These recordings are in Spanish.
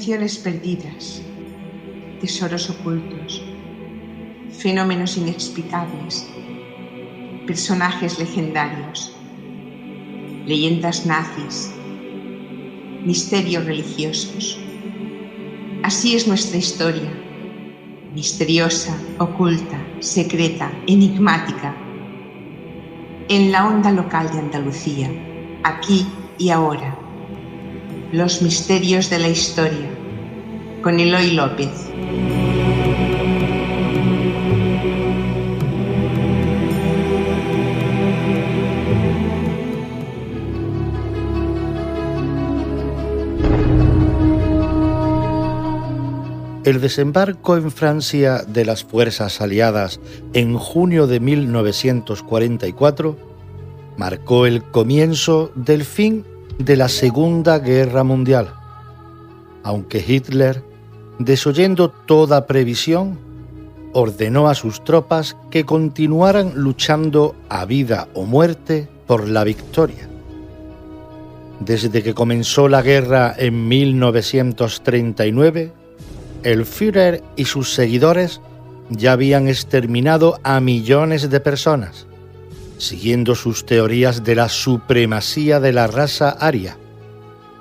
civilizaciones perdidas, tesoros ocultos, fenómenos inexplicables, personajes legendarios, leyendas nazis, misterios religiosos. Así es nuestra historia, misteriosa, oculta, secreta, enigmática, en la onda local de Andalucía, aquí y ahora. Los misterios de la historia, con Eloy López. El desembarco en Francia de las fuerzas aliadas en junio de 1944 marcó el comienzo del fin de la Segunda Guerra Mundial, aunque Hitler, desoyendo toda previsión, ordenó a sus tropas que continuaran luchando a vida o muerte por la victoria. Desde que comenzó la guerra en 1939, el Führer y sus seguidores ya habían exterminado a millones de personas, siguiendo sus teorías de la supremacía de la raza aria.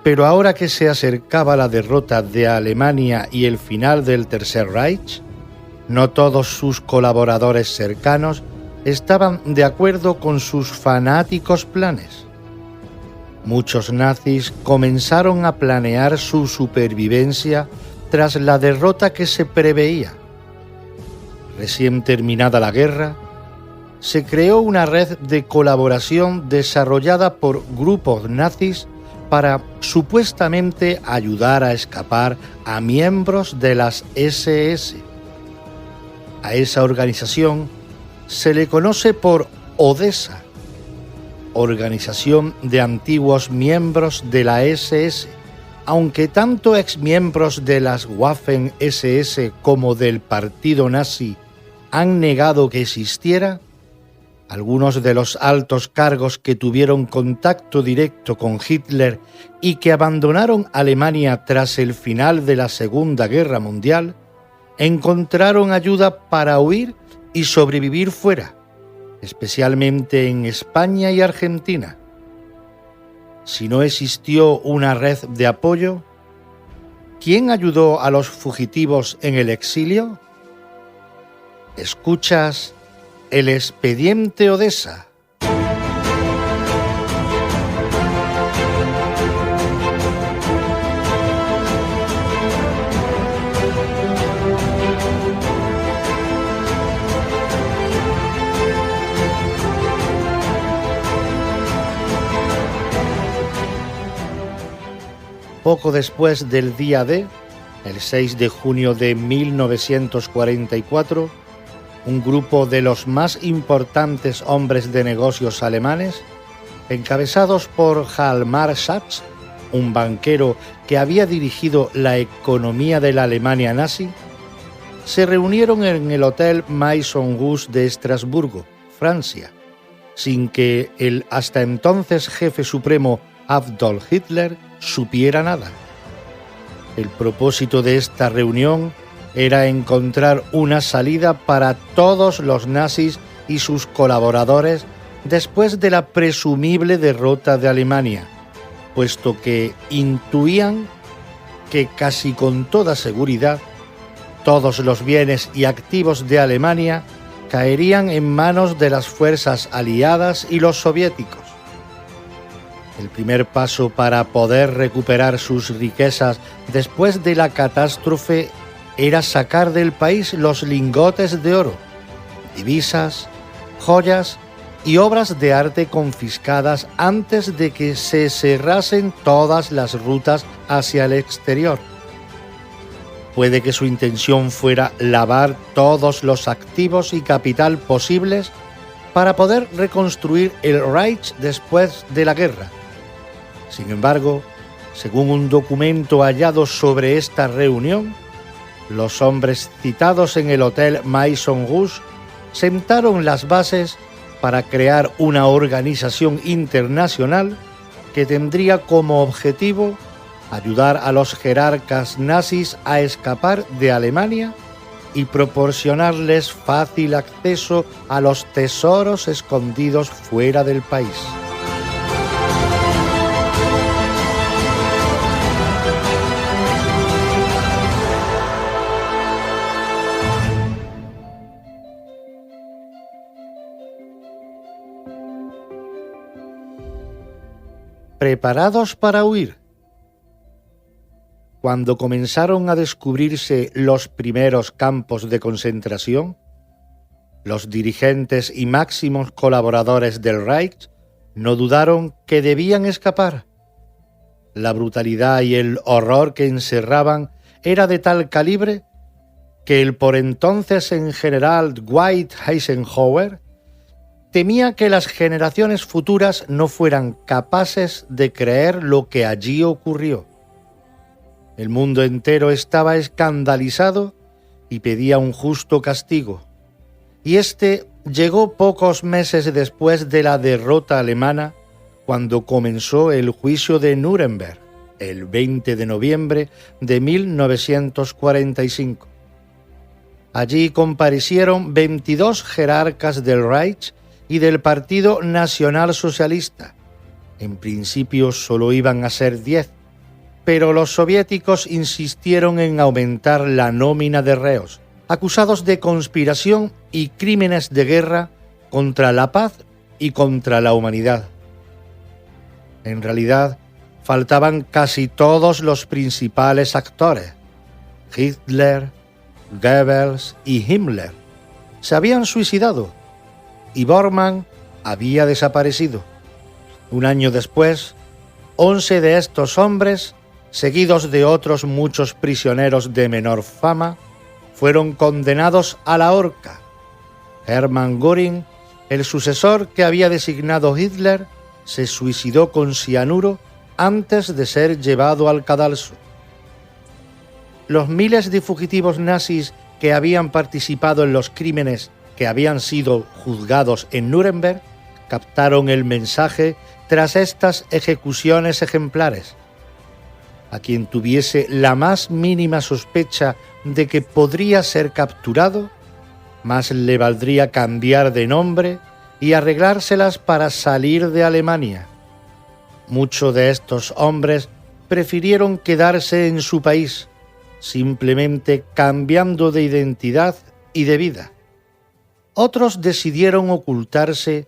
Pero ahora que se acercaba la derrota de Alemania y el final del Tercer Reich, no todos sus colaboradores cercanos estaban de acuerdo con sus fanáticos planes. Muchos nazis comenzaron a planear su supervivencia tras la derrota que se preveía. Recién terminada la guerra, se creó una red de colaboración desarrollada por grupos nazis para supuestamente ayudar a escapar a miembros de las SS. A esa organización se le conoce por Odessa, Organización de Antiguos Miembros de la SS, aunque tanto exmiembros de las Waffen-SS como del partido nazi han negado que existiera. Algunos de los altos cargos que tuvieron contacto directo con Hitler y que abandonaron Alemania tras el final de la Segunda Guerra Mundial, encontraron ayuda para huir y sobrevivir fuera, especialmente en España y Argentina. Si no existió una red de apoyo, ¿quién ayudó a los fugitivos en el exilio? ¿Escuchas el expediente Odessa? Poco después del día D, el 6 de junio de 1944, un grupo de los más importantes hombres de negocios alemanes, encabezados por Hjalmar Schacht, un banquero que había dirigido la economía de la Alemania nazi, se reunieron en el Hotel Maison-Gus de Estrasburgo, Francia, sin que el hasta entonces jefe supremo Adolf Hitler supiera nada. El propósito de esta reunión era encontrar una salida para todos los nazis y sus colaboradores después de la presumible derrota de Alemania, puesto que intuían que casi con toda seguridad todos los bienes y activos de Alemania caerían en manos de las fuerzas aliadas y los soviéticos. El primer paso para poder recuperar sus riquezas después de la catástrofe era sacar del país los lingotes de oro, divisas, joyas y obras de arte confiscadas antes de que se cerrasen todas las rutas hacia el exterior. Puede que su intención fuera lavar todos los activos y capital posibles para poder reconstruir el Reich después de la guerra. Sin embargo, según un documento hallado sobre esta reunión, los hombres citados en el Hotel Maison-Gus sentaron las bases para crear una organización internacional que tendría como objetivo ayudar a los jerarcas nazis a escapar de Alemania y proporcionarles fácil acceso a los tesoros escondidos fuera del país. ¿Preparados para huir? Cuando comenzaron a descubrirse los primeros campos de concentración, los dirigentes y máximos colaboradores del Reich no dudaron que debían escapar. La brutalidad y el horror que encerraban era de tal calibre que el por entonces en general Dwight Eisenhower temía que las generaciones futuras no fueran capaces de creer lo que allí ocurrió. El mundo entero estaba escandalizado y pedía un justo castigo, y este llegó pocos meses después de la derrota alemana, cuando comenzó el juicio de Nuremberg, el 20 de noviembre de 1945. Allí comparecieron 22 jerarcas del Reich y del Partido Nacional Socialista. En principio solo iban a ser 10, pero los soviéticos insistieron en aumentar la nómina de reos, acusados de conspiración y crímenes de guerra contra la paz y contra la humanidad. En realidad, faltaban casi todos los principales actores. Hitler, Goebbels y Himmler se habían suicidado y Bormann había desaparecido. Un año después, 11 de estos hombres, seguidos de otros muchos prisioneros de menor fama, fueron condenados a la horca. Hermann Göring, el sucesor que había designado Hitler, se suicidó con cianuro antes de ser llevado al cadalso. Los miles de fugitivos nazis que habían participado en los crímenes que habían sido juzgados en Nuremberg captaron el mensaje tras estas ejecuciones ejemplares. A quien tuviese la más mínima sospecha de que podría ser capturado, más le valdría cambiar de nombre y arreglárselas para salir de Alemania. Muchos de estos hombres prefirieron quedarse en su país, simplemente cambiando de identidad y de vida. Otros decidieron ocultarse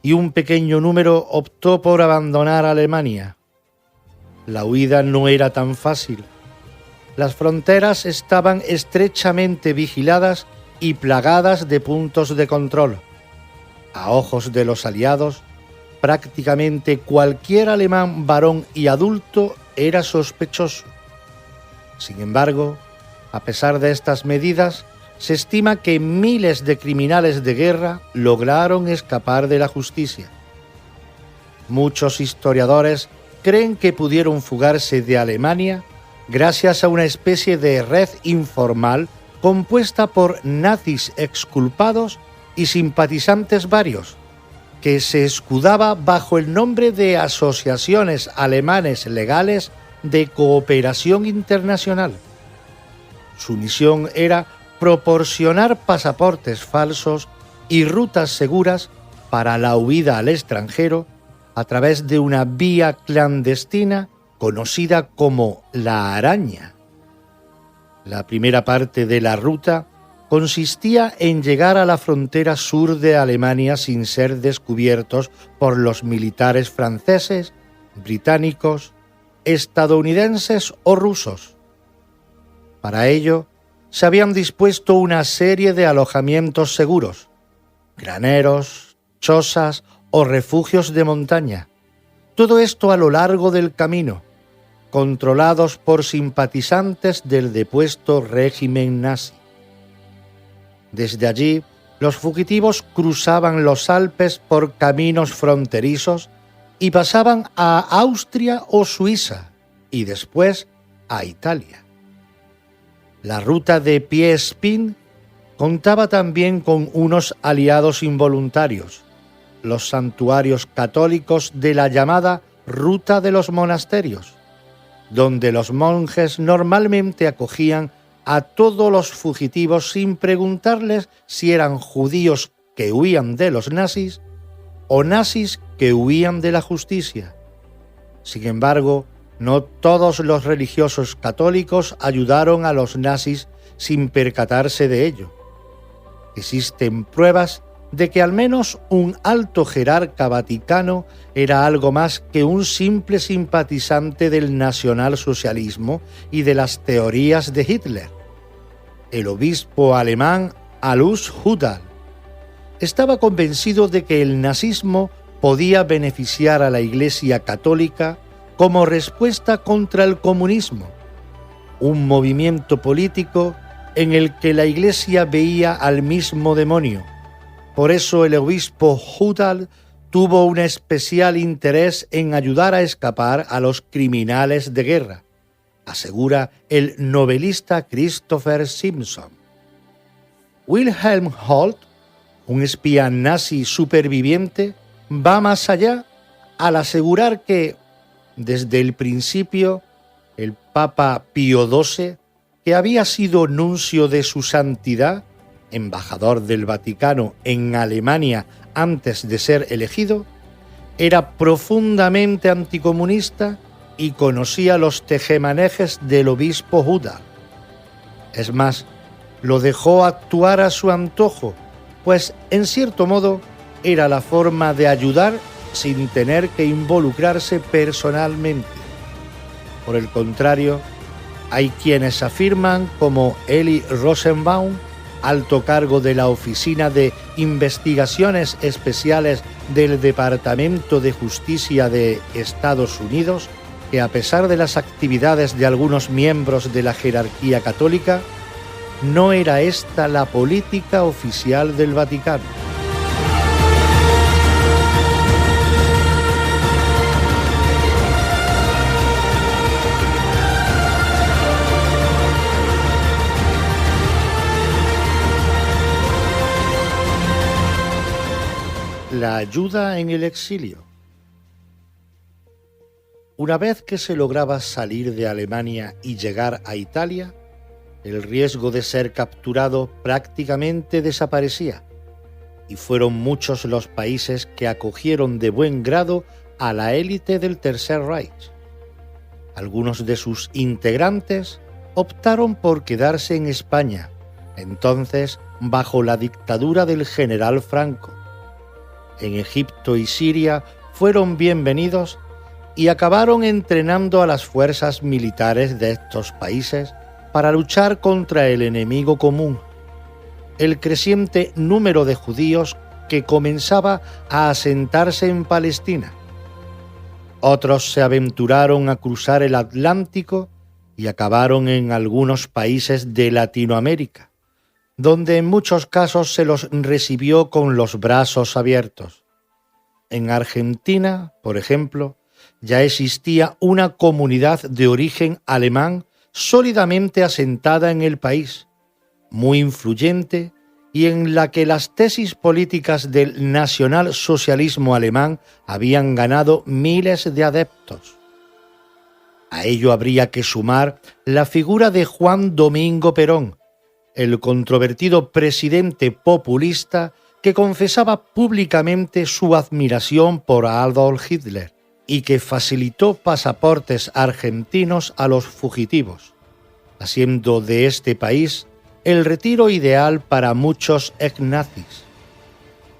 y un pequeño número optó por abandonar Alemania. La huida no era tan fácil. Las fronteras estaban estrechamente vigiladas y plagadas de puntos de control. A ojos de los aliados, prácticamente cualquier alemán varón y adulto era sospechoso. Sin embargo, a pesar de estas medidas, se estima que miles de criminales de guerra lograron escapar de la justicia. Muchos historiadores creen que pudieron fugarse de Alemania gracias a una especie de red informal compuesta por nazis exculpados y simpatizantes varios, que se escudaba bajo el nombre de asociaciones alemanes legales de cooperación internacional. Su misión era proporcionar pasaportes falsos y rutas seguras para la huida al extranjero a través de una vía clandestina conocida como la Araña. La primera parte de la ruta consistía en llegar a la frontera sur de Alemania sin ser descubiertos por los militares franceses, británicos, estadounidenses o rusos. Para ello, se habían dispuesto una serie de alojamientos seguros, graneros, chozas o refugios de montaña. Todo esto a lo largo del camino, controlados por simpatizantes del depuesto régimen nazi. Desde allí, los fugitivos cruzaban los Alpes por caminos fronterizos y pasaban a Austria o Suiza y después a Italia. La ruta de pie-spin contaba también con unos aliados involuntarios, los santuarios católicos de la llamada Ruta de los Monasterios, donde los monjes normalmente acogían a todos los fugitivos sin preguntarles si eran judíos que huían de los nazis o nazis que huían de la justicia. Sin embargo, no todos los religiosos católicos ayudaron a los nazis sin percatarse de ello. Existen pruebas de que al menos un alto jerarca vaticano era algo más que un simple simpatizante del nacionalsocialismo y de las teorías de Hitler. El obispo alemán Alois Hudal estaba convencido de que el nazismo podía beneficiar a la Iglesia católica como respuesta contra el comunismo, un movimiento político en el que la Iglesia veía al mismo demonio. Por eso el obispo Hudal tuvo un especial interés en ayudar a escapar a los criminales de guerra, asegura el novelista Christopher Simpson. Wilhelm Holt, un espía nazi superviviente, va más allá al asegurar que, desde el principio, el Papa Pío XII, que había sido nuncio de su santidad, embajador del Vaticano en Alemania antes de ser elegido, era profundamente anticomunista y conocía los tejemanejes del obispo Hudal. Es más, lo dejó actuar a su antojo, pues en cierto modo era la forma de ayudar sin tener que involucrarse personalmente. Por el contrario, hay quienes afirman, como Eli Rosenbaum, alto cargo de la Oficina de Investigaciones Especiales del Departamento de Justicia de Estados Unidos, que a pesar de las actividades de algunos miembros de la jerarquía católica, no era esta la política oficial del Vaticano. La ayuda en el exilio. Una vez que se lograba salir de Alemania y llegar a Italia, el riesgo de ser capturado prácticamente desaparecía, y fueron muchos los países que acogieron de buen grado a la élite del Tercer Reich. Algunos de sus integrantes optaron por quedarse en España, entonces bajo la dictadura del general Franco. En Egipto y Siria fueron bienvenidos y acabaron entrenando a las fuerzas militares de estos países para luchar contra el enemigo común, el creciente número de judíos que comenzaba a asentarse en Palestina. Otros se aventuraron a cruzar el Atlántico y acabaron en algunos países de Latinoamérica, donde en muchos casos se los recibió con los brazos abiertos. En Argentina, por ejemplo, ya existía una comunidad de origen alemán sólidamente asentada en el país, muy influyente y en la que las tesis políticas del nacionalsocialismo alemán habían ganado miles de adeptos. A ello habría que sumar la figura de Juan Domingo Perón, el controvertido presidente populista que confesaba públicamente su admiración por Adolf Hitler y que facilitó pasaportes argentinos a los fugitivos, haciendo de este país el retiro ideal para muchos ex-nazis.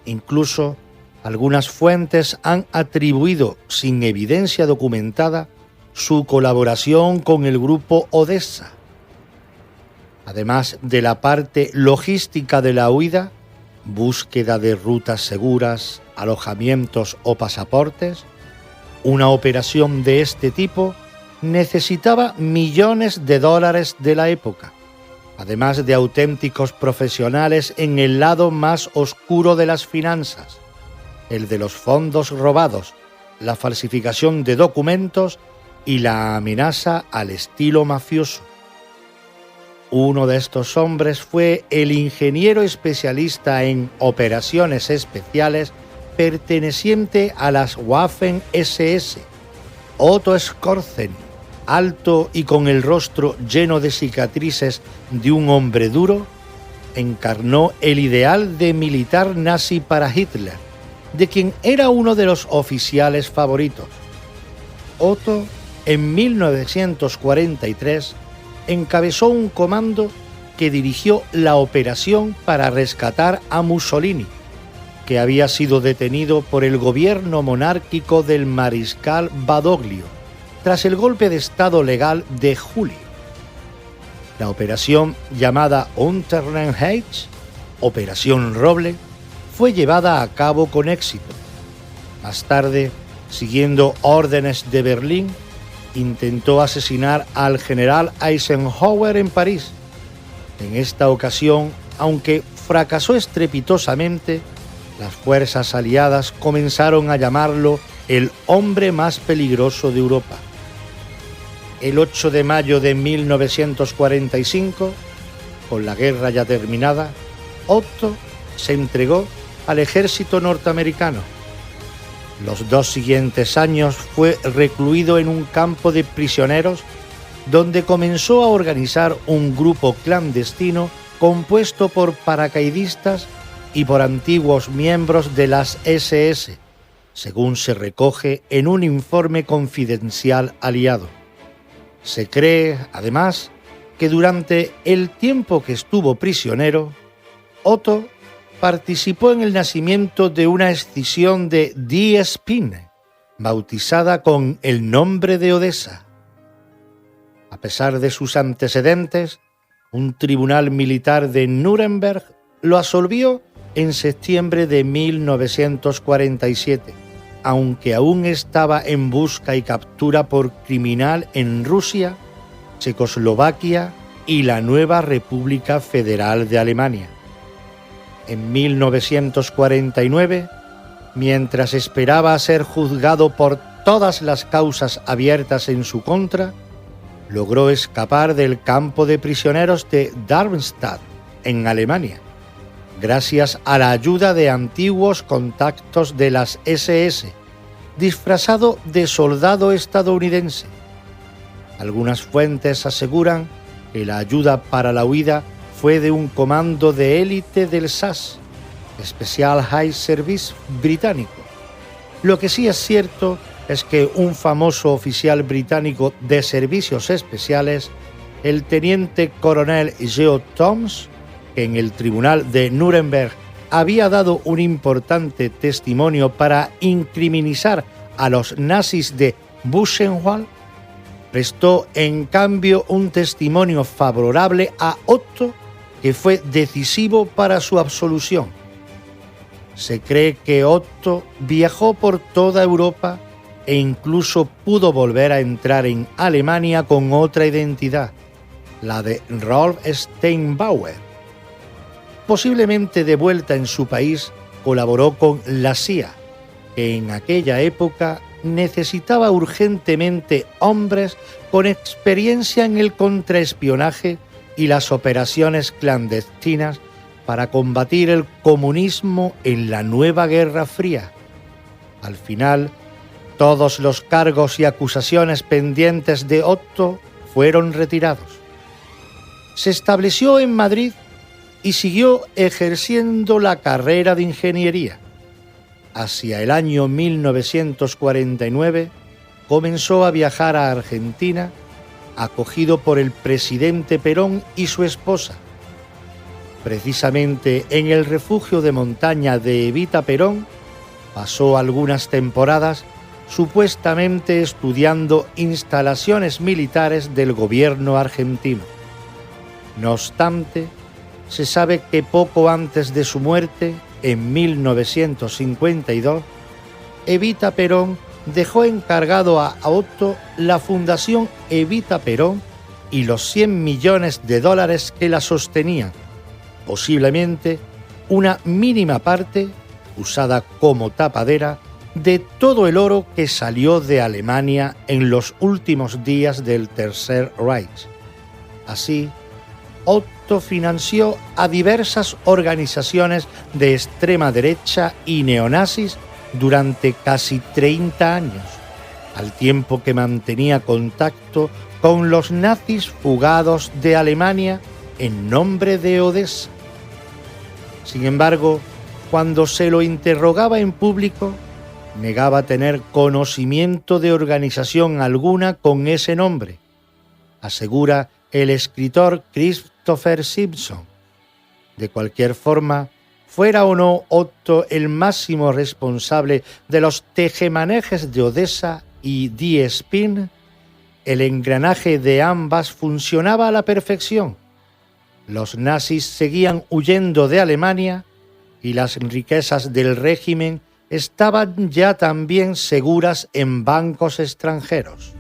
Incluso algunas fuentes han atribuido, sin evidencia documentada, su colaboración con el grupo Odessa. Además de la parte logística de la huida, búsqueda de rutas seguras, alojamientos o pasaportes, una operación de este tipo necesitaba millones de dólares de la época, además de auténticos profesionales en el lado más oscuro de las finanzas, el de los fondos robados, la falsificación de documentos y la amenaza al estilo mafioso. Uno de estos hombres fue el ingeniero especialista en operaciones especiales perteneciente a las Waffen-SS, Otto Skorzeny, alto y con el rostro lleno de cicatrices de un hombre duro, encarnó el ideal de militar nazi para Hitler, de quien era uno de los oficiales favoritos. Otto, en 1943, encabezó un comando que dirigió la operación para rescatar a Mussolini, que había sido detenido por el gobierno monárquico del mariscal Badoglio tras el golpe de estado legal de julio. La operación llamada Unterrenheits, Operación Roble, fue llevada a cabo con éxito. Más tarde, siguiendo órdenes de Berlín, intentó asesinar al general Eisenhower en París. En esta ocasión, aunque fracasó estrepitosamente, las fuerzas aliadas comenzaron a llamarlo el hombre más peligroso de Europa. El 8 de mayo de 1945, con la guerra ya terminada, Otto se entregó al ejército norteamericano. Los 2 siguientes años fue recluido en un campo de prisioneros donde comenzó a organizar un grupo clandestino compuesto por paracaidistas y por antiguos miembros de las SS, según se recoge en un informe confidencial aliado. Se cree, además, que durante el tiempo que estuvo prisionero, Otto participó en el nacimiento de una escisión de Die Spinne, bautizada con el nombre de Odessa. A pesar de sus antecedentes, un tribunal militar de Nuremberg lo absolvió en septiembre de 1947, aunque aún estaba en busca y captura por criminal en Rusia, Checoslovaquia y la nueva República Federal de Alemania. En 1949, mientras esperaba ser juzgado por todas las causas abiertas en su contra, logró escapar del campo de prisioneros de Darmstadt, en Alemania, gracias a la ayuda de antiguos contactos de las SS, disfrazado de soldado estadounidense. Algunas fuentes aseguran que la ayuda para la huida fue de un comando de élite del SAS, Special High Service británico. Lo que sí es cierto es que un famoso oficial británico de servicios especiales, el teniente coronel Geoff Thoms, que en el tribunal de Nuremberg había dado un importante testimonio para incriminar a los nazis de Buchenwald, prestó en cambio un testimonio favorable a Otto que fue decisivo para su absolución. Se cree que Otto viajó por toda Europa e incluso pudo volver a entrar en Alemania con otra identidad, la de Rolf Steinbauer. Posiblemente de vuelta en su país, colaboró con la CIA, que en aquella época necesitaba urgentemente hombres con experiencia en el contraespionaje y las operaciones clandestinas para combatir el comunismo en la nueva Guerra Fría. Al final, todos los cargos y acusaciones pendientes de Otto fueron retirados. Se estableció en Madrid y siguió ejerciendo la carrera de ingeniería. Hacia el año 1949 comenzó a viajar a Argentina, acogido por el presidente Perón y su esposa. Precisamente en el refugio de montaña de Evita Perón pasó algunas temporadas supuestamente estudiando instalaciones militares del gobierno argentino. No obstante, se sabe que poco antes de su muerte, en 1952, Evita Perón dejó encargado a Otto la Fundación Evita Perón y los 100 millones de dólares que la sostenían, posiblemente una mínima parte, usada como tapadera, de todo el oro que salió de Alemania en los últimos días del Tercer Reich. Así, Otto financió a diversas organizaciones de extrema derecha y neonazis durante casi 30 años, al tiempo que mantenía contacto con los nazis fugados de Alemania en nombre de Odessa. Sin embargo, cuando se lo interrogaba en público, negaba tener conocimiento de organización alguna con ese nombre, asegura el escritor Christopher Simpson. De cualquier forma, fuera o no Otto el máximo responsable de los tejemanejes de Odessa y Die Spin, el engranaje de ambas funcionaba a la perfección. Los nazis seguían huyendo de Alemania y las riquezas del régimen estaban ya también seguras en bancos extranjeros.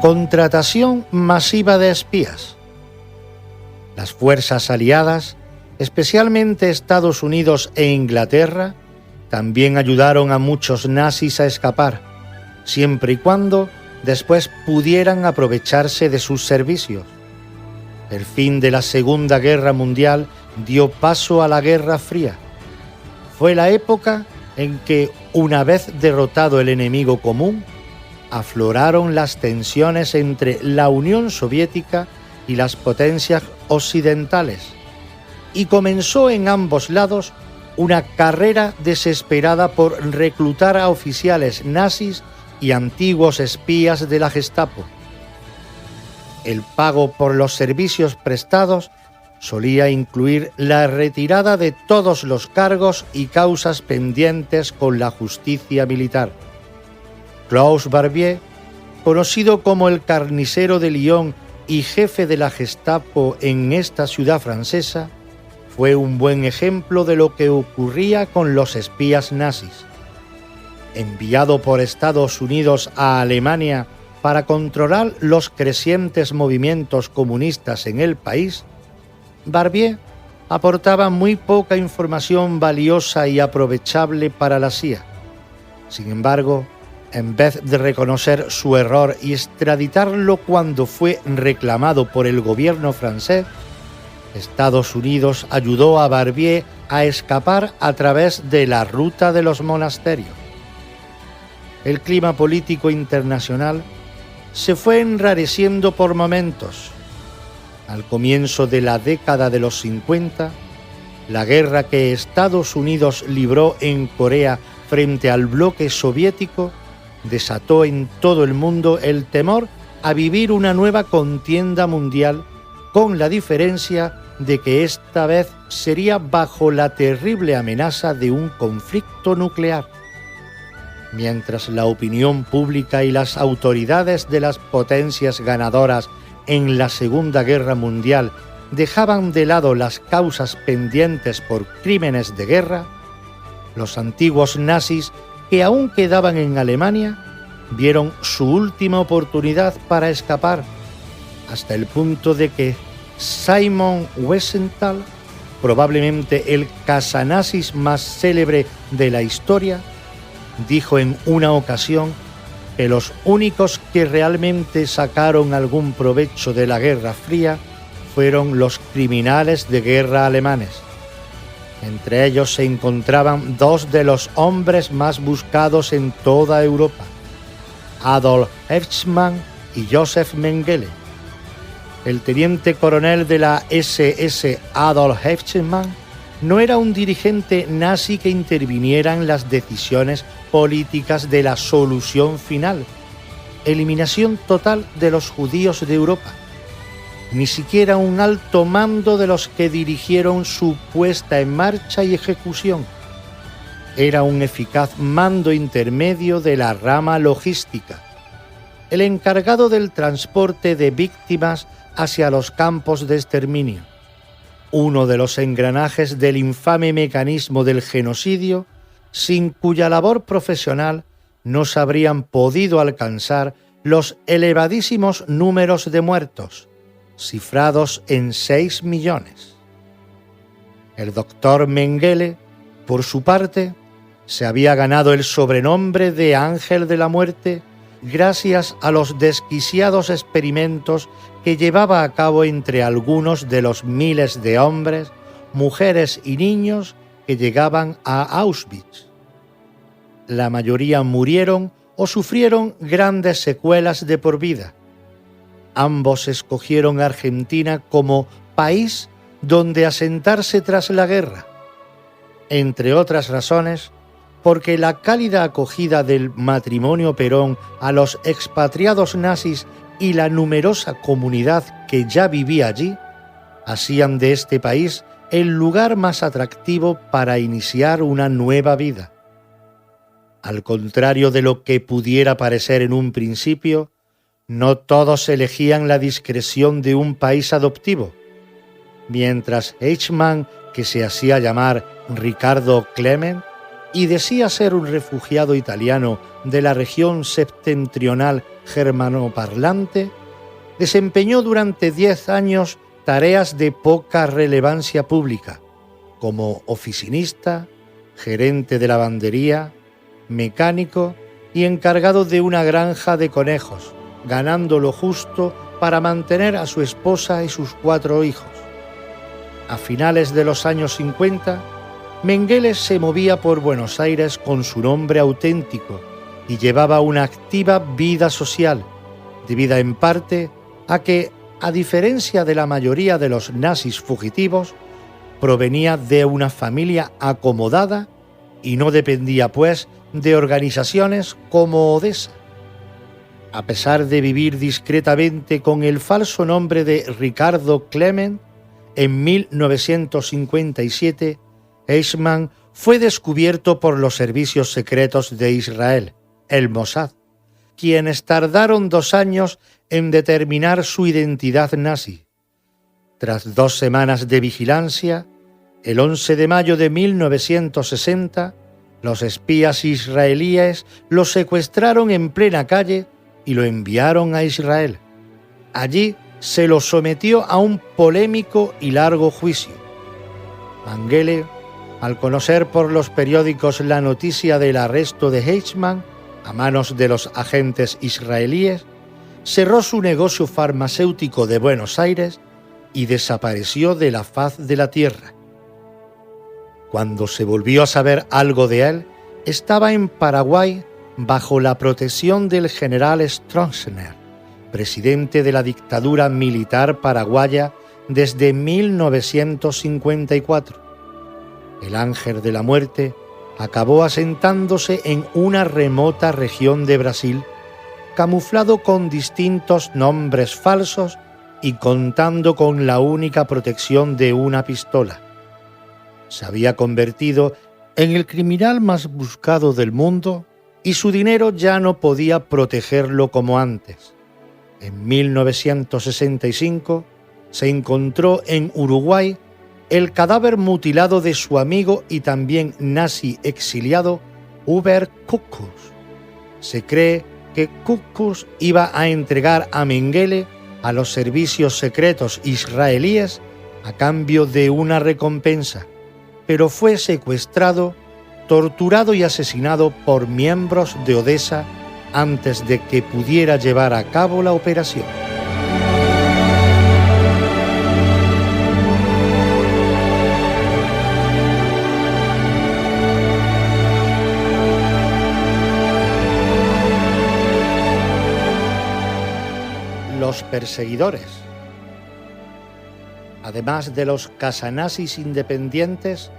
Contratación masiva de espías. Las fuerzas aliadas, especialmente Estados Unidos e Inglaterra, también ayudaron a muchos nazis a escapar, siempre y cuando después pudieran aprovecharse de sus servicios. El fin de la Segunda Guerra Mundial dio paso a la Guerra Fría. Fue la época en que, una vez derrotado el enemigo común, afloraron las tensiones entre la Unión Soviética y las potencias occidentales, y comenzó en ambos lados una carrera desesperada por reclutar a oficiales nazis y antiguos espías de la Gestapo. El pago por los servicios prestados solía incluir la retirada de todos los cargos y causas pendientes con la justicia militar. Klaus Barbier, conocido como el carnicero de Lyon y jefe de la Gestapo en esta ciudad francesa, fue un buen ejemplo de lo que ocurría con los espías nazis. Enviado por Estados Unidos a Alemania para controlar los crecientes movimientos comunistas en el país, Barbier aportaba muy poca información valiosa y aprovechable para la CIA. Sin embargo, en vez de reconocer su error y extraditarlo cuando fue reclamado por el gobierno francés, Estados Unidos ayudó a Barbier a escapar a través de la ruta de los monasterios. El clima político internacional se fue enrareciendo por momentos. Al comienzo de la década de los 50, la guerra que Estados Unidos libró en Corea frente al bloque soviético desató en todo el mundo el temor a vivir una nueva contienda mundial, con la diferencia de que esta vez sería bajo la terrible amenaza de un conflicto nuclear. Mientras la opinión pública y las autoridades de las potencias ganadoras en la Segunda Guerra Mundial dejaban de lado las causas pendientes por crímenes de guerra, los antiguos nazis que aún quedaban en Alemania vieron su última oportunidad para escapar, hasta el punto de que Simon Wiesenthal, probablemente el casanazis más célebre de la historia, dijo en una ocasión que los únicos que realmente sacaron algún provecho de la Guerra Fría fueron los criminales de guerra alemanes. Entre ellos se encontraban dos de los hombres más buscados en toda Europa, Adolf Eichmann y Josef Mengele. El teniente coronel de la SS Adolf Eichmann no era un dirigente nazi que interviniera en las decisiones políticas de la solución final, eliminación total de los judíos de Europa. Ni siquiera un alto mando de los que dirigieron su puesta en marcha y ejecución. Era un eficaz mando intermedio de la rama logística, el encargado del transporte de víctimas hacia los campos de exterminio, uno de los engranajes del infame mecanismo del genocidio, sin cuya labor profesional no se habrían podido alcanzar los elevadísimos números de muertos, cifrados en 6 millones. El doctor Mengele por su parte, se había ganado el sobrenombre de Ángel de la Muerte gracias a los desquiciados experimentos que llevaba a cabo entre algunos de los miles de hombres, mujeres y niños que llegaban a Auschwitz. La mayoría murieron o sufrieron grandes secuelas de por vida. Ambos escogieron Argentina como país donde asentarse tras la guerra, entre otras razones, porque la cálida acogida del matrimonio Perón a los expatriados nazis y la numerosa comunidad que ya vivía allí hacían de este país el lugar más atractivo para iniciar una nueva vida. Al contrario de lo que pudiera parecer en un principio, no todos elegían la discreción de un país adoptivo. Mientras Eichmann, que se hacía llamar Ricardo Klement y decía ser un refugiado italiano de la región septentrional germanoparlante, desempeñó durante 10 años tareas de poca relevancia pública, como oficinista, gerente de lavandería, mecánico y encargado de una granja de conejos, ganando lo justo para mantener a su esposa y sus 4 hijos. A finales de los años 50, Mengele se movía por Buenos Aires con su nombre auténtico y llevaba una activa vida social, debida en parte a que, a diferencia de la mayoría de los nazis fugitivos, provenía de una familia acomodada y no dependía, pues, de organizaciones como Odessa. A pesar de vivir discretamente con el falso nombre de Ricardo Klement, en 1957, Eichmann fue descubierto por los servicios secretos de Israel, el Mossad, quienes tardaron 2 años en determinar su identidad nazi. Tras 2 semanas de vigilancia, el 11 de mayo de 1960, los espías israelíes lo secuestraron en plena calle y lo enviaron a Israel. Allí se lo sometió a un polémico y largo juicio. Mengele, al conocer por los periódicos la noticia del arresto de Eichmann a manos de los agentes israelíes, cerró su negocio farmacéutico de Buenos Aires y desapareció de la faz de la tierra. Cuando se volvió a saber algo de él, estaba en Paraguay bajo la protección del general Stroessner, presidente de la dictadura militar paraguaya desde 1954. El Ángel de la Muerte acabó asentándose en una remota región de Brasil, camuflado con distintos nombres falsos y contando con la única protección de una pistola. Se había convertido en el criminal más buscado del mundo y su dinero ya no podía protegerlo como antes. En 1965 se encontró en Uruguay el cadáver mutilado de su amigo y también nazi exiliado Hubert Kukkus. Se cree que Kukkus iba a entregar a Mengele a los servicios secretos israelíes a cambio de una recompensa, pero fue secuestrado, torturado y asesinado por miembros de Odessa antes de que pudiera llevar a cabo la operación. Los perseguidores. Además de los casanazis independientes,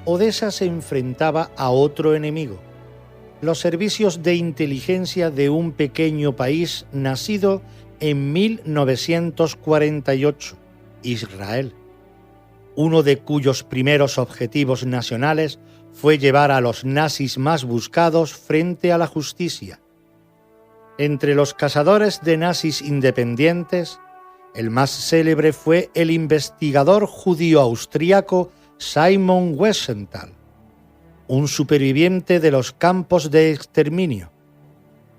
Odessa se enfrentaba a otro enemigo: los servicios de inteligencia de un pequeño país nacido en 1948, Israel, uno de cuyos primeros objetivos nacionales fue llevar a los nazis más buscados frente a la justicia. Entre los cazadores de nazis independientes, el más célebre fue el investigador judío-austríaco Simon Wiesenthal, un superviviente de los campos de exterminio.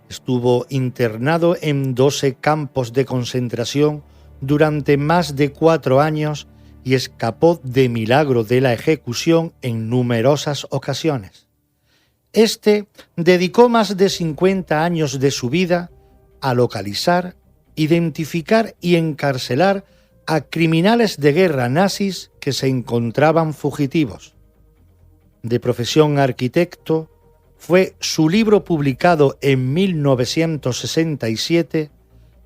Estuvo internado en 12 campos de concentración durante más de 4 años y escapó de milagro de la ejecución en numerosas ocasiones. Este dedicó más de 50 años de su vida a localizar, identificar y encarcelar a criminales de guerra nazis que se encontraban fugitivos. De profesión arquitecto, fue su libro publicado en 1967,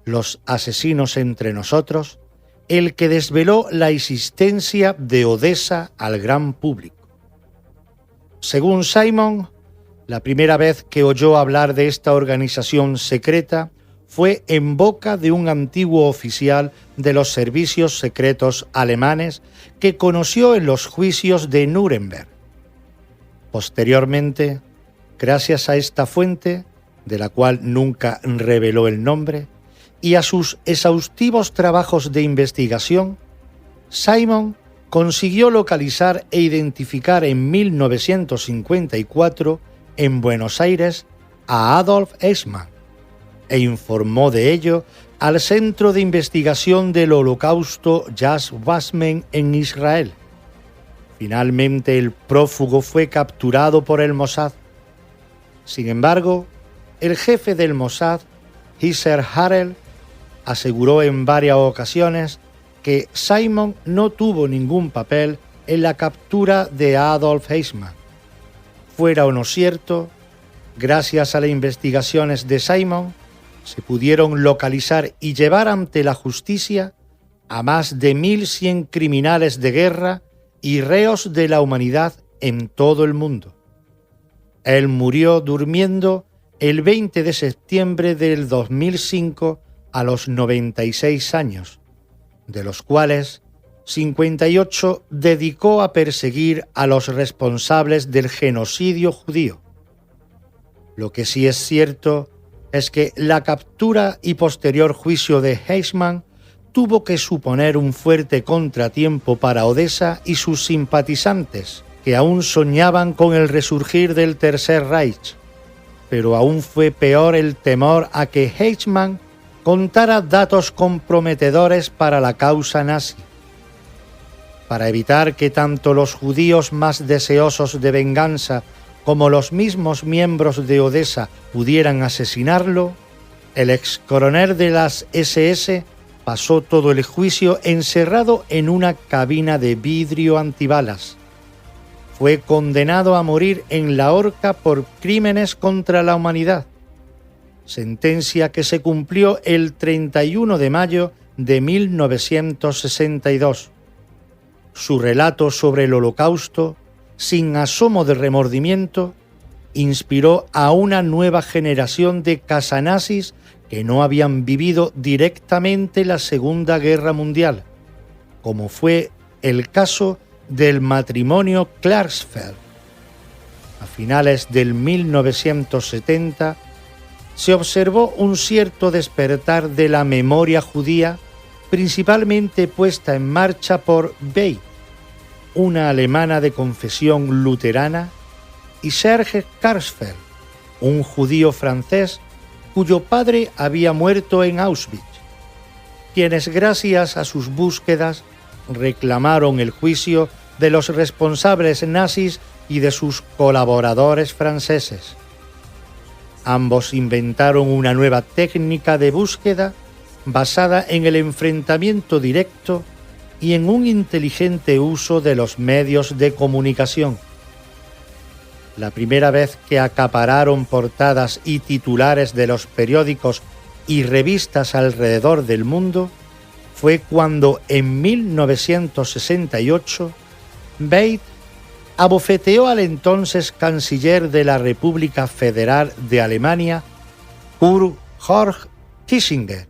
Los asesinos entre nosotros, el que desveló la existencia de Odessa al gran público. Según Simon, la primera vez que oyó hablar de esta organización secreta fue en boca de un antiguo oficial de los servicios secretos alemanes que conoció en los juicios de Nuremberg. Posteriormente, gracias a esta fuente, de la cual nunca reveló el nombre, y a sus exhaustivos trabajos de investigación, Simon consiguió localizar e identificar en 1954 en Buenos Aires a Adolf Eichmann e informó de ello al Centro de Investigación del Holocausto Yad Vashem en Israel. Finalmente el prófugo fue capturado por el Mossad. Sin embargo, el jefe del Mossad, Isser Harel, aseguró en varias ocasiones que Simon no tuvo ningún papel en la captura de Adolf Eichmann. Fuera o no cierto, gracias a las investigaciones de Simon, se pudieron localizar y llevar ante la justicia a más de 1.100 criminales de guerra y reos de la humanidad en todo el mundo. Él murió durmiendo el 20 de septiembre del 2005 a los 96 años, de los cuales 58 dedicó a perseguir a los responsables del genocidio judío. Lo que sí es cierto es que la captura y posterior juicio de Eichmann tuvo que suponer un fuerte contratiempo para Odessa y sus simpatizantes, que aún soñaban con el resurgir del Tercer Reich. Pero aún fue peor el temor a que Eichmann contara datos comprometedores para la causa nazi. Para evitar que tanto los judíos más deseosos de venganza como los mismos miembros de Odessa pudieran asesinarlo, el ex coronel de las SS pasó todo el juicio encerrado en una cabina de vidrio antibalas. Fue condenado a morir en la horca por crímenes contra la humanidad, sentencia que se cumplió el 31 de mayo de 1962. Su relato sobre el Holocausto, sin asomo de remordimiento, inspiró a una nueva generación de casanazis que no habían vivido directamente la Segunda Guerra Mundial, como fue el caso del matrimonio Klarsfeld. A finales del 1970 se observó un cierto despertar de la memoria judía, principalmente puesta en marcha por Beit, una alemana de confesión luterana, y Serge Klarsfeld, un judío francés cuyo padre había muerto en Auschwitz, quienes gracias a sus búsquedas reclamaron el juicio de los responsables nazis y de sus colaboradores franceses. Ambos inventaron una nueva técnica de búsqueda basada en el enfrentamiento directo y en un inteligente uso de los medios de comunicación. La primera vez que acapararon portadas y titulares de los periódicos y revistas alrededor del mundo fue cuando en 1968 Beit abofeteó al entonces canciller de la República Federal de Alemania, Kurt Georg Kissinger,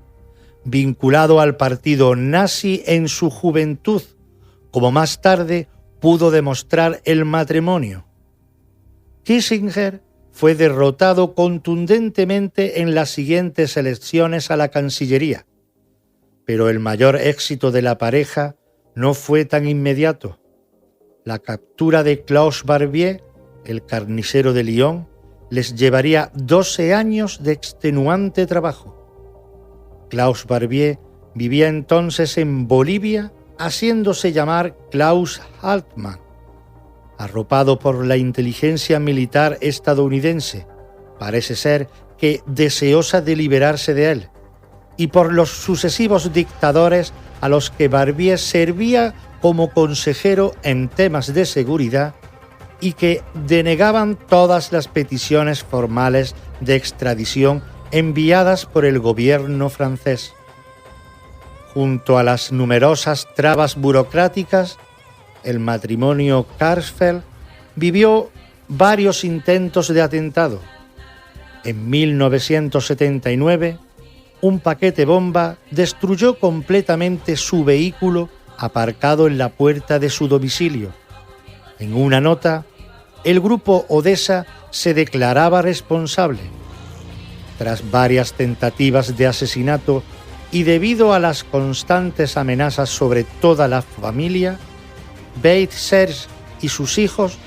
vinculado al partido nazi en su juventud, como más tarde pudo demostrar el matrimonio. Kissinger fue derrotado contundentemente en las siguientes elecciones a la Cancillería, pero el mayor éxito de la pareja no fue tan inmediato. La captura de Klaus Barbier, el carnicero de Lyon, les llevaría 12 años de extenuante trabajo. Klaus Barbier vivía entonces en Bolivia haciéndose llamar Klaus Haltmann, arropado por la inteligencia militar estadounidense, parece ser que deseosa de liberarse de él, y por los sucesivos dictadores a los que Barbier servía como consejero en temas de seguridad y que denegaban todas las peticiones formales de extradición enviadas por el gobierno francés. Junto a las numerosas trabas burocráticas, el matrimonio Klarsfeld vivió varios intentos de atentado. En 1979, un paquete bomba destruyó completamente su vehículo aparcado en la puerta de su domicilio. En una nota, el grupo Odessa se declaraba responsable. Tras varias tentativas de asesinato y debido a las constantes amenazas sobre toda la familia, Beit Serge y sus hijos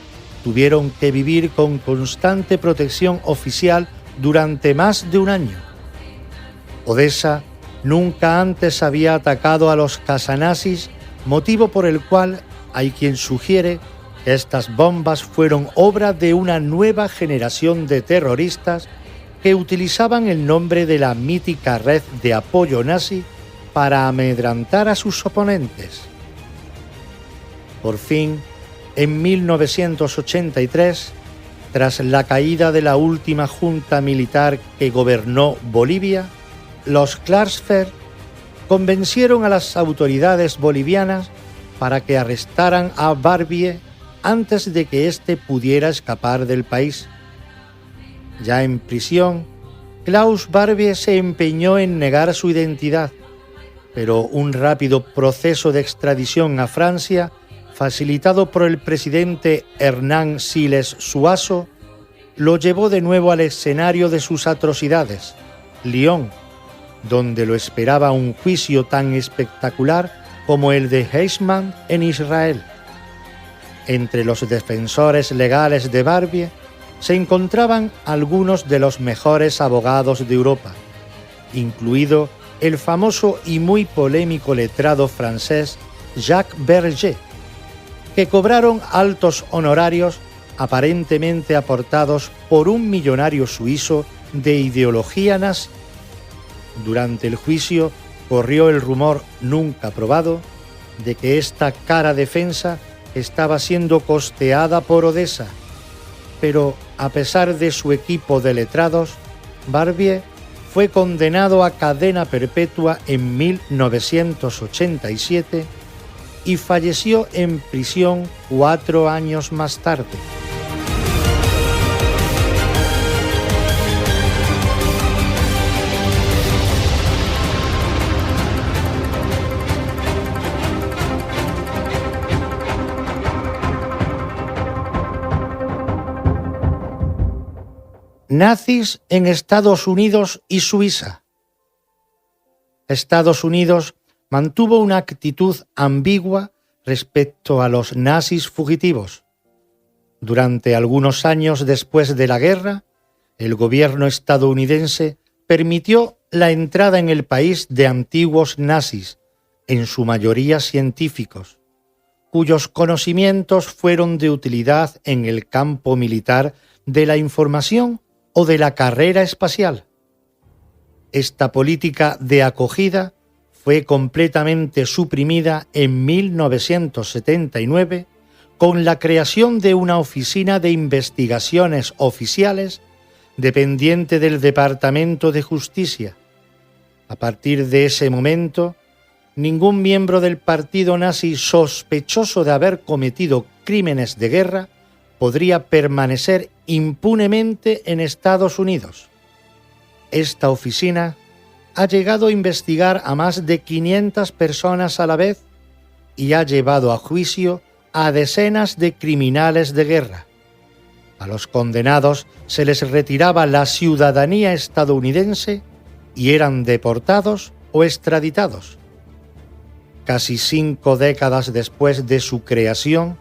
tuvieron que vivir con constante protección oficial durante más de un año. Odessa nunca antes había atacado a los casanazis, motivo por el cual hay quien sugiere que estas bombas fueron obra de una nueva generación de terroristas que utilizaban el nombre de la mítica red de apoyo nazi para amedrentar a sus oponentes. Por fin, en 1983, tras la caída de la última junta militar que gobernó Bolivia, los Klarsfeld convencieron a las autoridades bolivianas para que arrestaran a Barbier antes de que éste pudiera escapar del país. Ya en prisión, Klaus Barbier se empeñó en negar su identidad, pero un rápido proceso de extradición a Francia, facilitado por el presidente Hernán Siles Suazo, lo llevó de nuevo al escenario de sus atrocidades, Lyon, donde lo esperaba un juicio tan espectacular como el de Eichmann en Israel. Entre los defensores legales de Barbier se encontraban algunos de los mejores abogados de Europa, incluido el famoso y muy polémico letrado francés Jacques Berger, que cobraron altos honorarios aparentemente aportados por un millonario suizo de ideología nazi. Durante el juicio corrió el rumor nunca probado de que esta cara defensa estaba siendo costeada por Odessa, pero a pesar de su equipo de letrados, Barbier fue condenado a cadena perpetua en 1987 y falleció en prisión 4 años más tarde. Nazis en Estados Unidos y Suiza. Estados Unidos mantuvo una actitud ambigua respecto a los nazis fugitivos. Durante algunos años después de la guerra, el gobierno estadounidense permitió la entrada en el país de antiguos nazis, en su mayoría científicos, cuyos conocimientos fueron de utilidad en el campo militar de la información o de la carrera espacial. Esta política de acogida fue completamente suprimida en 1979 con la creación de una oficina de investigaciones oficiales dependiente del Departamento de Justicia. A partir de ese momento, ningún miembro del partido nazi sospechoso de haber cometido crímenes de guerra podría permanecer impunemente en Estados Unidos. Esta oficina ha llegado a investigar a más de 500 personas a la vez y ha llevado a juicio a decenas de criminales de guerra. A los condenados se les retiraba la ciudadanía estadounidense y eran deportados o extraditados. Casi 5 décadas después de su creación,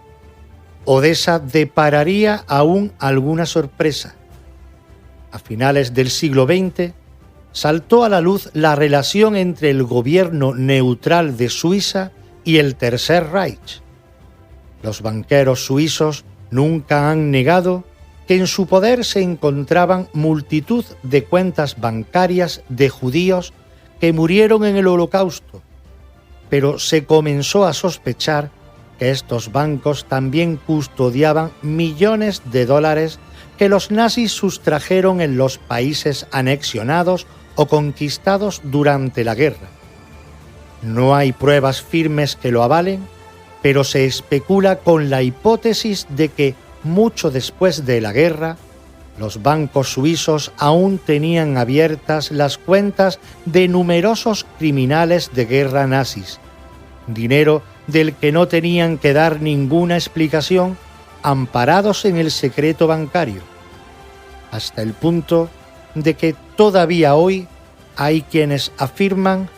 Odessa depararía aún alguna sorpresa. A finales del siglo XX, saltó a la luz la relación entre el gobierno neutral de Suiza y el Tercer Reich. Los banqueros suizos nunca han negado que en su poder se encontraban multitud de cuentas bancarias de judíos que murieron en el Holocausto, pero se comenzó a sospechar que estos bancos también custodiaban millones de dólares que los nazis sustrajeron en los países anexionados o conquistados durante la guerra. No hay pruebas firmes que lo avalen, pero se especula con la hipótesis de que, mucho después de la guerra, los bancos suizos aún tenían abiertas las cuentas de numerosos criminales de guerra nazis, dinero del que no tenían que dar ninguna explicación, amparados en el secreto bancario, hasta el punto de que todavía hoy hay quienes afirman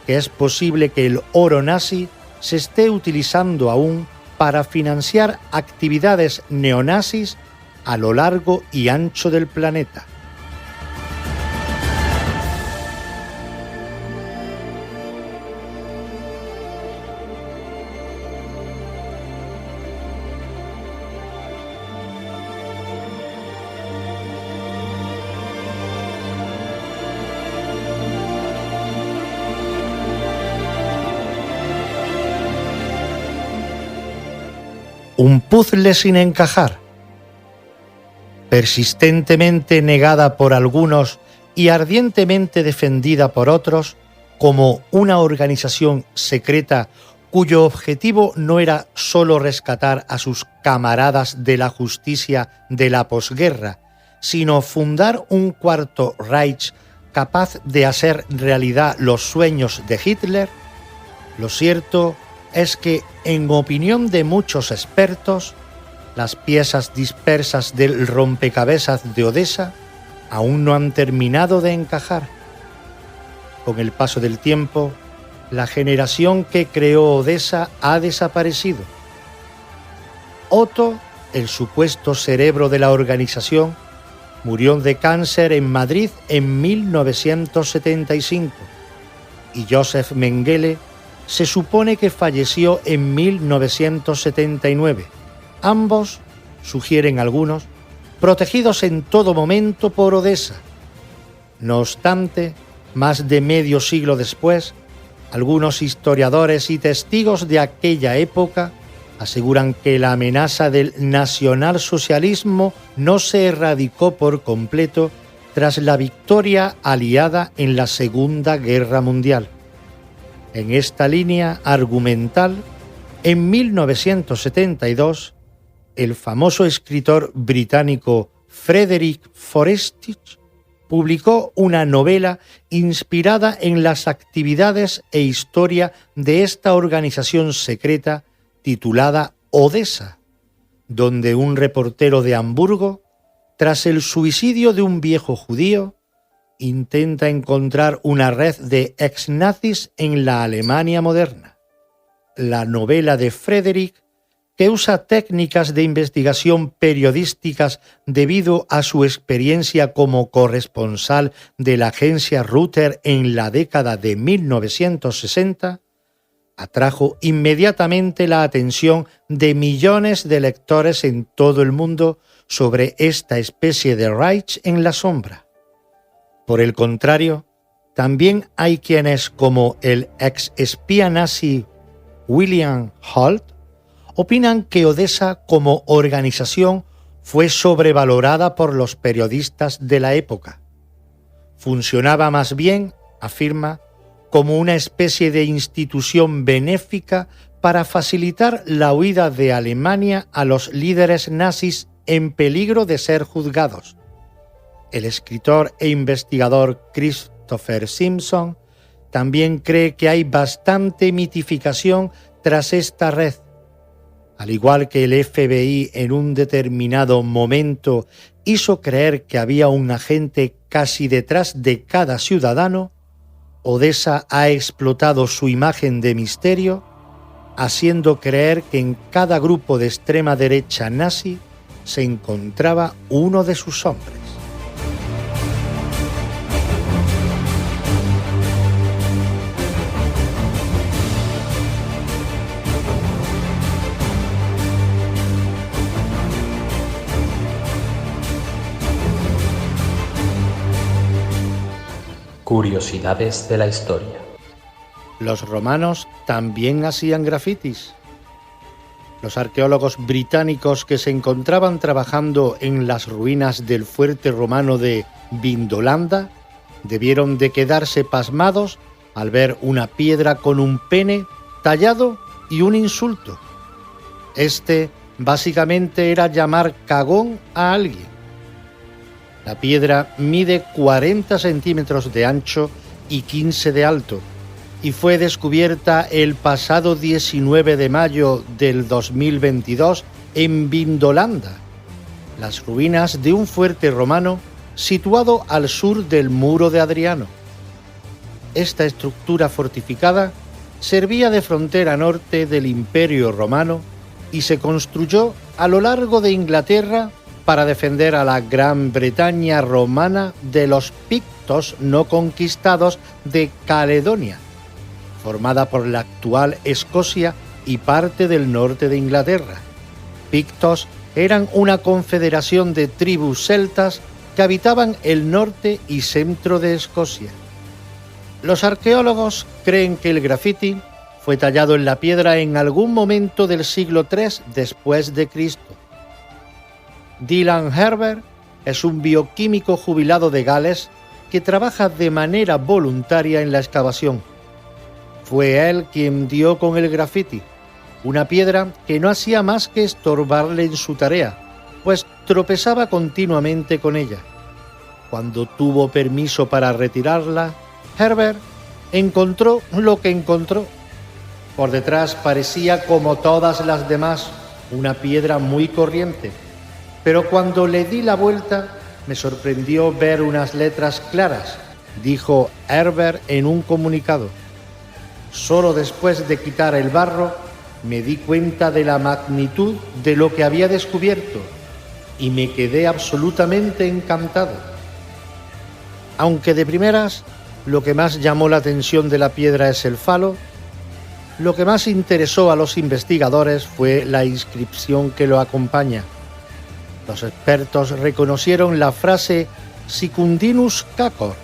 que es posible que el oro nazi se esté utilizando aún para financiar actividades neonazis a lo largo y ancho del planeta. Un puzzle sin encajar, persistentemente negada por algunos y ardientemente defendida por otros como una organización secreta cuyo objetivo no era solo rescatar a sus camaradas de la justicia de la posguerra, sino fundar un cuarto Reich capaz de hacer realidad los sueños de Hitler. Lo cierto es que, en opinión de muchos expertos, las piezas dispersas del rompecabezas de Odessa aún no han terminado de encajar. Con el paso del tiempo, la generación que creó Odessa ha desaparecido. Otto, el supuesto cerebro de la organización, murió de cáncer en Madrid en 1975 y Josef Mengele se supone que falleció en 1979, ambos, sugieren algunos, protegidos en todo momento por Odessa. No obstante, más de medio siglo después, algunos historiadores y testigos de aquella época aseguran que la amenaza del nacionalsocialismo no se erradicó por completo tras la victoria aliada en la Segunda Guerra Mundial. En esta línea argumental, en 1972, el famoso escritor británico Frederick Forsyth publicó una novela inspirada en las actividades e historia de esta organización secreta titulada Odessa, donde un reportero de Hamburgo, tras el suicidio de un viejo judío, intenta encontrar una red de ex-nazis en la Alemania moderna. La novela de Frederick, que usa técnicas de investigación periodísticas debido a su experiencia como corresponsal de la agencia Reuters en la década de 1960, atrajo inmediatamente la atención de millones de lectores en todo el mundo sobre esta especie de Reich en la sombra. Por el contrario, también hay quienes, como el ex espía nazi William Holt, opinan que Odessa como organización fue sobrevalorada por los periodistas de la época. Funcionaba más bien, afirma, como una especie de institución benéfica para facilitar la huida de Alemania a los líderes nazis en peligro de ser juzgados. El escritor e investigador Christopher Simpson también cree que hay bastante mitificación tras esta red. Al igual que el FBI en un determinado momento hizo creer que había un agente casi detrás de cada ciudadano, Odessa ha explotado su imagen de misterio, haciendo creer que en cada grupo de extrema derecha nazi se encontraba uno de sus hombres. Curiosidades de la historia. Los romanos también hacían grafitis. Los arqueólogos británicos que se encontraban trabajando en las ruinas del fuerte romano de Vindolanda debieron de quedarse pasmados al ver una piedra con un pene tallado y un insulto. Este básicamente era llamar cagón a alguien. La piedra mide 40 centímetros de ancho y 15 de alto y fue descubierta el pasado 19 de mayo del 2022 en Vindolanda, las ruinas de un fuerte romano situado al sur del Muro de Adriano. Esta estructura fortificada servía de frontera norte del Imperio Romano y se construyó a lo largo de Inglaterra para defender a la Gran Bretaña romana de los pictos no conquistados de Caledonia, formada por la actual Escocia y parte del norte de Inglaterra. Pictos eran una confederación de tribus celtas que habitaban el norte y centro de Escocia. Los arqueólogos creen que el grafiti fue tallado en la piedra en algún momento del siglo III después de Cristo. Dylan Herbert es un bioquímico jubilado de Gales que trabaja de manera voluntaria en la excavación. Fue él quien dio con el grafiti, una piedra que no hacía más que estorbarle en su tarea, pues tropezaba continuamente con ella. Cuando tuvo permiso para retirarla, Herbert encontró lo que encontró. Por detrás parecía como todas las demás, una piedra muy corriente, pero cuando le di la vuelta me sorprendió ver unas letras claras, dijo Herbert en un comunicado. Solo después de quitar el barro me di cuenta de la magnitud de lo que había descubierto y me quedé absolutamente encantado. Aunque de primeras lo que más llamó la atención de la piedra es el falo, lo que más interesó a los investigadores fue la inscripción que lo acompaña. Los expertos reconocieron la frase Secundinus Cacor,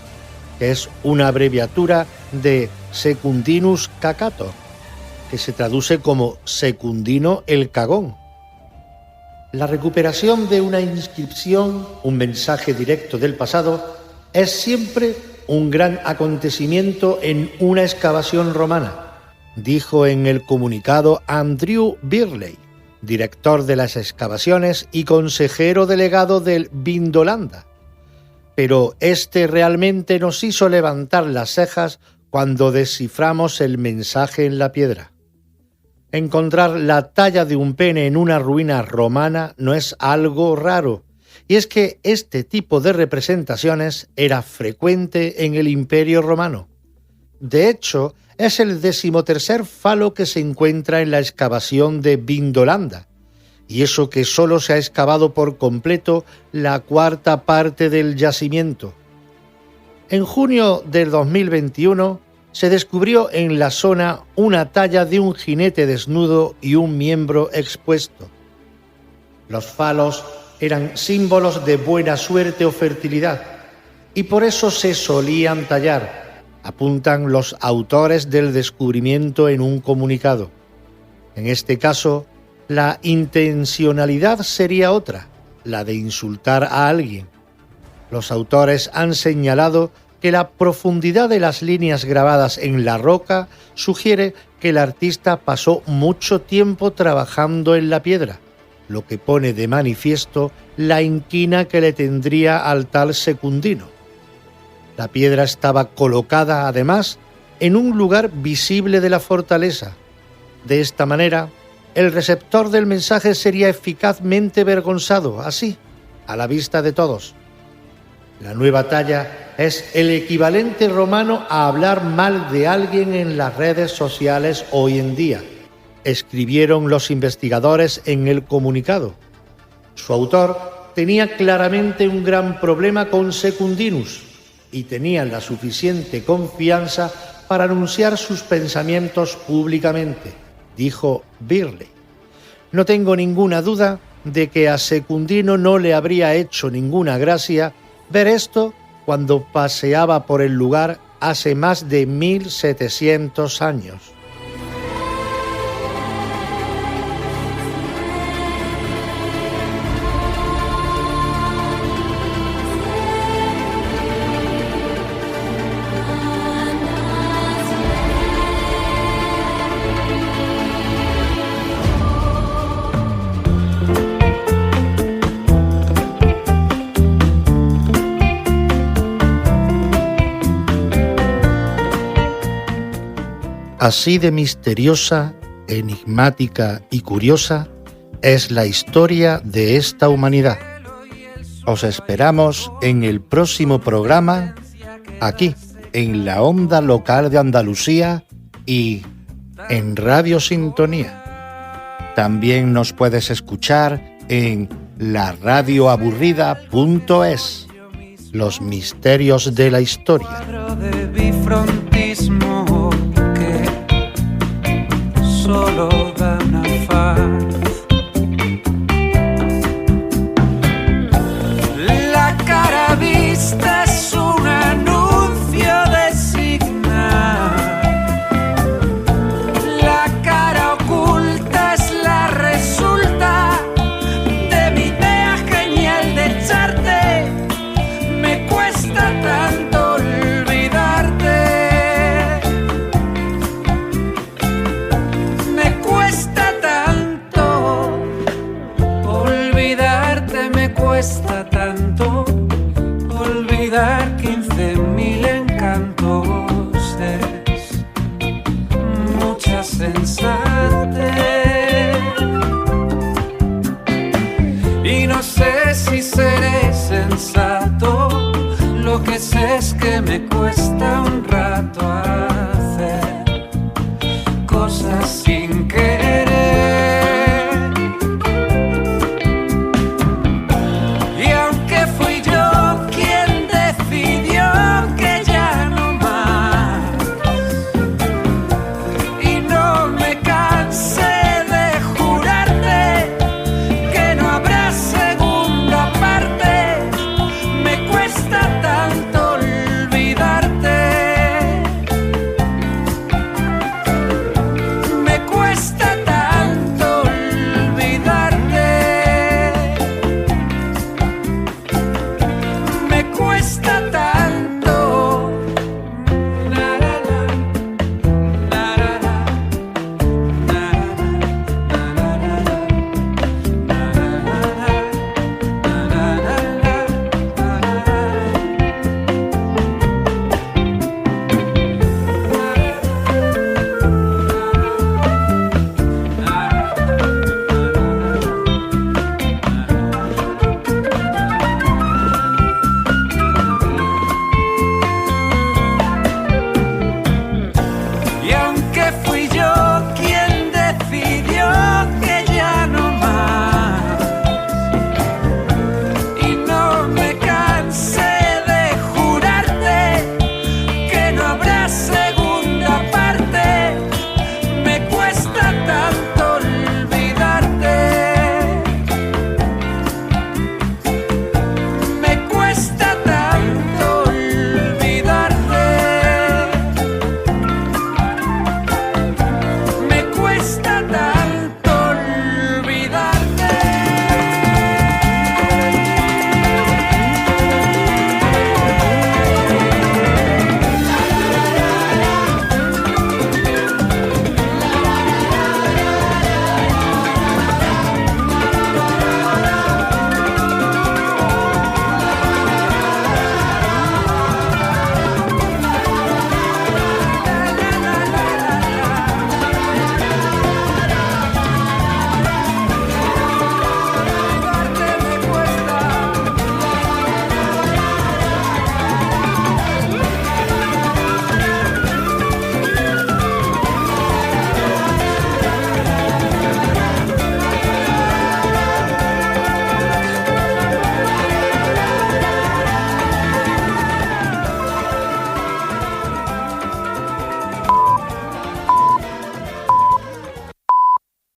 que es una abreviatura de Secundinus Cacator, que se traduce como Secundino el Cagón. La recuperación de una inscripción, un mensaje directo del pasado, es siempre un gran acontecimiento en una excavación romana, dijo en el comunicado Andrew Birley, director de las excavaciones y consejero delegado del Vindolanda. Pero este realmente nos hizo levantar las cejas cuando desciframos el mensaje en la piedra. Encontrar la talla de un pene en una ruina romana no es algo raro, y es que este tipo de representaciones era frecuente en el Imperio Romano. De hecho, es el 13º falo que se encuentra en la excavación de Vindolanda, y eso que solo se ha excavado por completo la 4ª parte del yacimiento. En junio del 2021 se descubrió en la zona una talla de un jinete desnudo y un miembro expuesto. Los falos eran símbolos de buena suerte o fertilidad, y por eso se solían tallar, apuntan los autores del descubrimiento en un comunicado. En este caso, la intencionalidad sería otra, la de insultar a alguien. Los autores han señalado que la profundidad de las líneas grabadas en la roca sugiere que el artista pasó mucho tiempo trabajando en la piedra, lo que pone de manifiesto la inquina que le tendría al tal Secundino. La piedra estaba colocada, además, en un lugar visible de la fortaleza. De esta manera, el receptor del mensaje sería eficazmente avergonzado, así, a la vista de todos. La nueva talla es el equivalente romano a hablar mal de alguien en las redes sociales hoy en día, escribieron los investigadores en el comunicado. Su autor tenía claramente un gran problema con Secundinus y tenía la suficiente confianza para anunciar sus pensamientos públicamente, dijo Birley. No tengo ninguna duda de que a Secundino no le habría hecho ninguna gracia ver esto cuando paseaba por el lugar hace más de 1700 años. Así de misteriosa, enigmática y curiosa es la historia de esta humanidad. Os esperamos en el próximo programa, aquí, en la onda local de Andalucía y en Radio Sintonía. También nos puedes escuchar en laradioaburrida.es. Los misterios de la historia. Solo da una faz. La cara vista es un anuncio de signa. La cara oculta es la resulta de mi idea genial de echarte. Me cuesta tanto olvidarte. Cuesta tanto olvidar 15.000 encantos, es mucha sensatez y no sé si seré sensata.